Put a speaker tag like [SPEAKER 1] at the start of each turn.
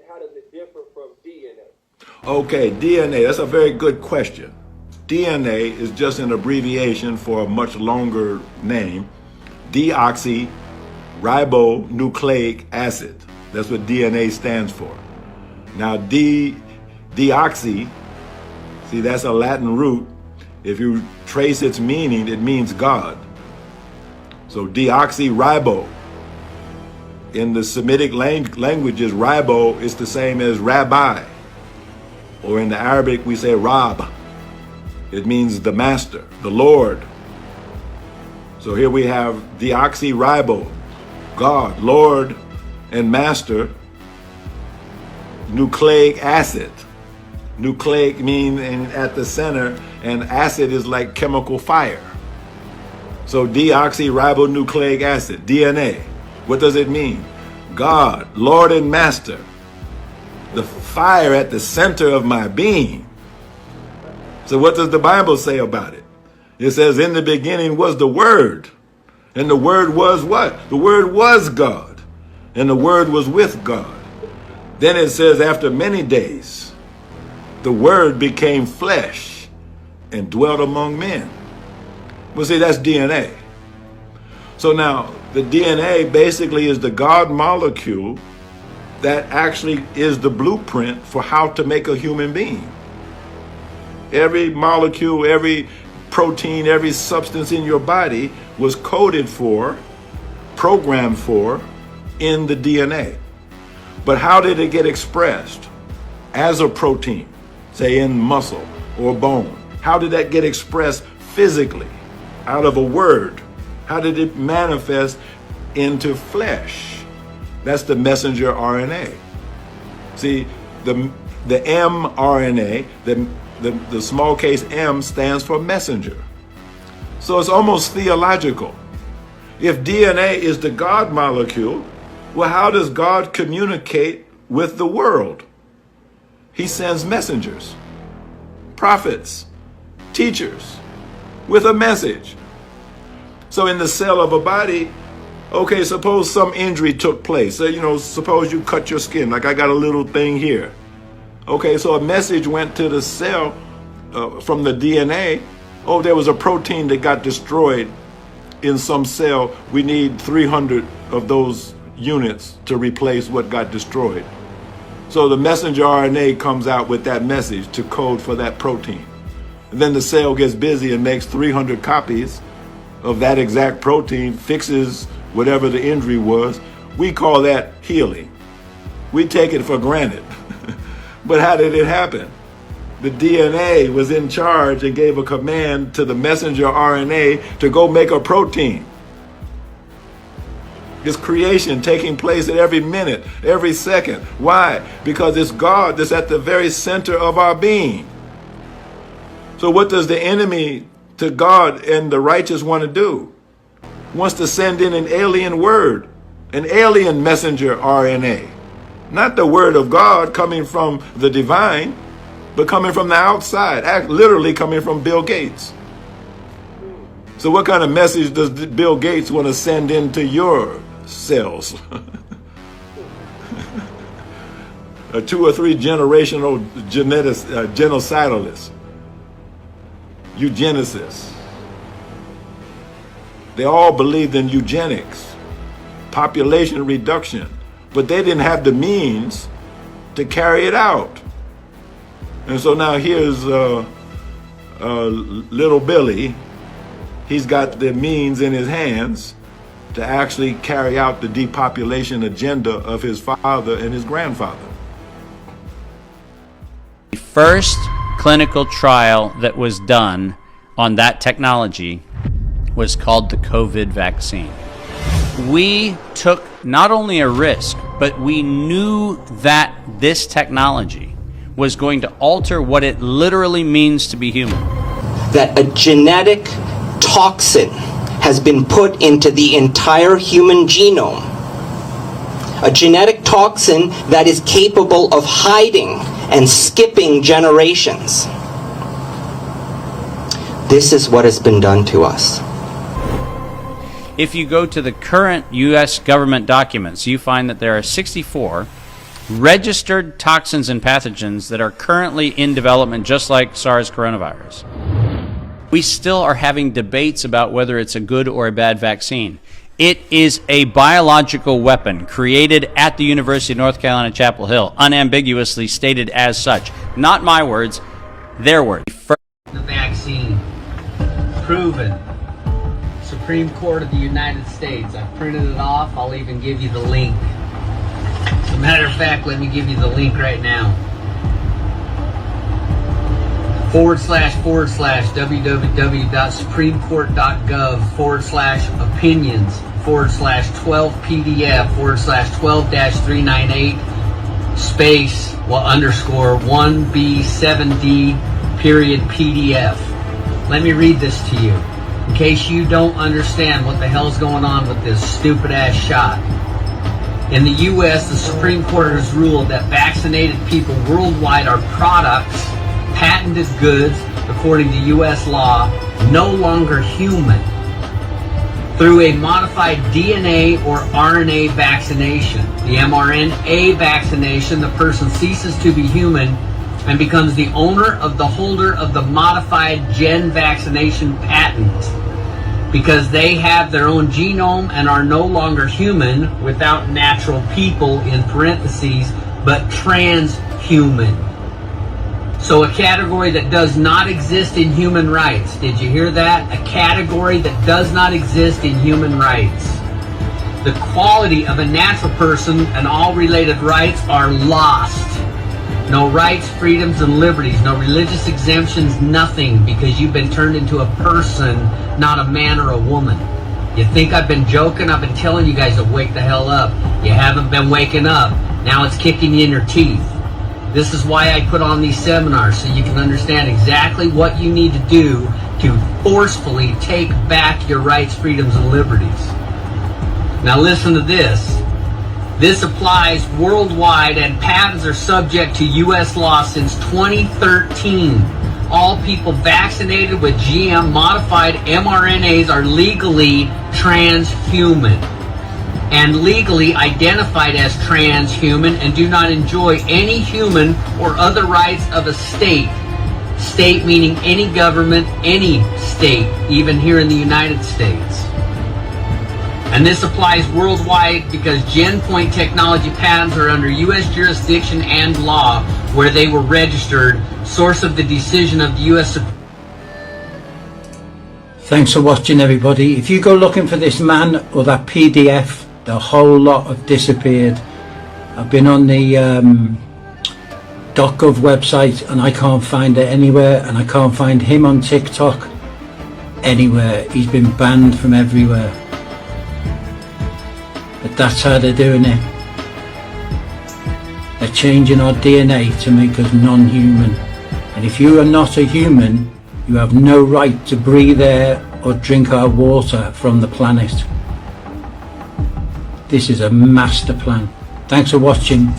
[SPEAKER 1] how does it differ from DNA?
[SPEAKER 2] Okay, DNA, that's a very good question. DNA is just an abbreviation for a much longer name, deoxyribonucleic acid. That's what DNA stands for. Now, deoxy, see, that's a Latin root. If you trace its meaning, it means God. So deoxyribo. In the Semitic languages, ribo is the same as rabbi. Or in the Arabic, we say Rab. It means the master, the Lord. So here we have deoxyribo, God, Lord, and master, nucleic acid. Nucleic means at the center, and acid is like chemical fire. So deoxyribonucleic acid, DNA. What does it mean? God, Lord and master, the fire at the center of my being. So what does the Bible say about it? It says, in the beginning was the Word. And the Word was what? The Word was God. And the Word was with God. Then it says, after many days, the Word became flesh and dwelt among men. Well, see, that's DNA. So now, the DNA basically is the God molecule that actually is the blueprint for how to make a human being. Every molecule, every protein, every substance in your body was coded for, programmed for, in the DNA. But how did it get expressed as a protein, say in muscle or bone? How did that get expressed physically out of a word? How did it manifest into flesh? That's the messenger RNA. See, the mRNA, the small case m stands for messenger. So it's almost theological. If DNA is the God molecule, well, how does God communicate with the world? He sends messengers, prophets, teachers, with a message. So in the cell of a body, okay, suppose some injury took place. So, suppose you cut your skin, like I got a little thing here. Okay, so a message went to the cell from the DNA. Oh, there was a protein that got destroyed in some cell. We need 300 of those units to replace what got destroyed. So the messenger RNA comes out with that message to code for that protein. And then the cell gets busy and makes 300 copies of that exact protein, fixes whatever the injury was. We call that healing. We take it for granted. But how did it happen? The DNA was in charge and gave a command to the messenger RNA to go make a protein. It's creation taking place at every minute, every second. Why? Because it's God that's at the very center of our being. So what does the enemy to God and the righteous want to do? Wants to send in an alien word, an alien messenger RNA. Not the word of God coming from the divine, but coming from the outside, literally coming from Bill Gates. So what kind of message does Bill Gates want to send into your cells? A 2 or 3 generational genocidalists, eugenicists. They all believed in eugenics, population reduction, but they didn't have the means to carry it out. And so now here's little Billy. He's got the means in his hands to actually carry out the depopulation agenda of his father and his grandfather.
[SPEAKER 3] The first clinical trial that was done on that technology was called the COVID vaccine. We took not only a risk, but we knew that this technology was going to alter what it literally means to be human.
[SPEAKER 4] That a genetic toxin has been put into the entire human genome. A genetic toxin that is capable of hiding and skipping generations. This is what has been done to us.
[SPEAKER 3] If you go to the current U.S. government documents, you find that there are 64 registered toxins and pathogens that are currently in development, just like SARS coronavirus. We still are having debates about whether it's a good or a bad vaccine. It is a biological weapon created at the University of North Carolina, Chapel Hill, unambiguously stated as such. Not my words, their words.
[SPEAKER 5] The vaccine, proven. Supreme Court of the United States. I printed it off. I'll even give you the link. As a matter of fact, let me give you the link right now. www.supremecort.gov/opinions/12PDF/12-398 space underscore 1B7D period PDF. Let me read this to you in case you don't understand what the hell's going on with this stupid ass shot. In the U.S., the Supreme Court has ruled that vaccinated people worldwide are products, patented goods, according to U.S. law, no longer human. Through a modified DNA or RNA vaccination, the mRNA vaccination, the person ceases to be human and becomes the owner of the holder of the modified gen vaccination patent, because they have their own genome and are no longer human, without natural people in parentheses, but transhuman. So a category that does not exist in human rights. Did you hear that? A category that does not exist in human rights. The quality of a natural person and all related rights are lost. No rights, freedoms, and liberties. No religious exemptions, nothing, because you've been turned into a person, not a man or a woman. You think I've been joking? I've been telling you guys to wake the hell up. You haven't been waking up. Now it's kicking you in your teeth. This is why I put on these seminars, so you can understand exactly what you need to do to forcefully take back your rights, freedoms, and liberties. Now listen to this. This applies worldwide, and patents are subject to U.S. law since 2013. All people vaccinated with GM-modified mRNAs are legally transhuman and legally identified as transhuman and do not enjoy any human or other rights of a state. State meaning any government, any state, even here in the United States. And this applies worldwide because GenPoint technology patents are under U.S. jurisdiction and law where they were registered, source of the decision of the U.S. Supreme.
[SPEAKER 6] Thanks for watching, everybody. If you go looking for this man or that PDF, the whole lot have disappeared. I've been on the .gov website and I can't find it anywhere, and I can't find him on TikTok anywhere. He's been banned from everywhere. But that's how they're doing it. They're changing our DNA to make us non-human. And if you are not a human, you have no right to breathe air or drink our water from the planet. This is a master plan. Thanks for watching.